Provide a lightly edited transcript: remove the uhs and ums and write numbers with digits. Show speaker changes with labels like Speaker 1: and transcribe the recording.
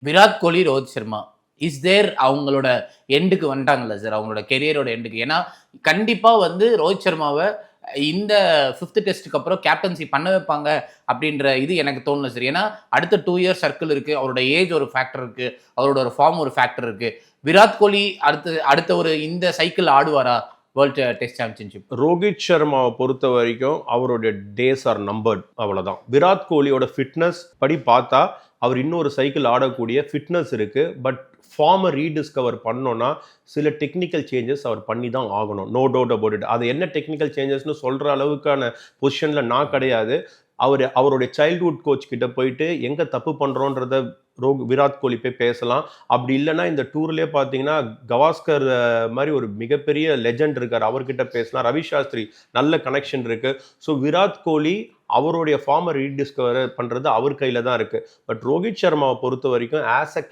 Speaker 1: Virat Kohli, Rohit Sharma is there அவங்களோட எண்டுக்கு வந்துட்டாங்கல்ல sir, அவங்களோட கெரியரோட எண்டுக்கு. ஏன்னா, கண்டிப்பா வந்து ரோஹித் சர்மாவ இந்த 5த் டெஸ்ட்டுக்கு அப்புறம் கேப்டன்சி பண்ண வைப்பாங்க அப்படின்ற இது எனக்கு தோணல சார். ஏன்னா, அடுத்த 2 இயர்ஸ் சர்க்கிள் இருக்கு. அவரோட ஏஜ் ஒரு ஃபேக்டர் இருக்கு. அவரோட ஒரு ஃபார்ம் ஒரு ஃபேக்டர் இருக்கு. விராட் கோலி அடுத்த அடுத்த ஒரு இந்த சைக்கிள் ஆடுவாரா? World test championship.
Speaker 2: ரோஹித் சர்மாவை பொறுத்த வரைக்கும் அவருடைய டேஸ் ஆர் நம்பர்ட், அவ்வளவுதான். விராட் கோலியோட ஃபிட்னஸ் படி பார்த்தா அவர் இன்னொரு சைக்கிள் ஆடக்கூடிய ஃபிட்னஸ் இருக்கு. பட் ஃபார்மை ரீடிஸ்கவர் பண்ணோன்னா சில டெக்னிக்கல் சேஞ்சஸ் அவர் பண்ணி தான் ஆகணும். No doubt about it. அது என்ன டெக்னிக்கல் சேஞ்சஸ்னு சொல்கிற அளவுக்கான பொசிஷனில் நான் கிடையாது. அவருடைய சைல்ட்ஹுட் கோச் கிட்ட போயிட்டு எங்கே தப்பு பண்ணுறோன்றத விராட் கோலி போய் பேசலாம். அப்படி இல்லைன்னா இந்த டூர்லேயே பார்த்தீங்கன்னா கவாஸ்கர் மாதிரி ஒரு மிகப்பெரிய லெஜண்ட் இருக்கார், அவர்கிட்ட பேசலாம். ரவி சாஸ்திரி நல்ல கனெக்ஷன் இருக்கு. ஸோ விராட் கோலி அவருடைய ஃபார்மை ரீடிஸ்கவர் பண்ணுறது அவர் கையில் தான் இருக்குது. பட் ரோஹித் சர்மாவை பொறுத்த வரைக்கும் ஆஸ் அ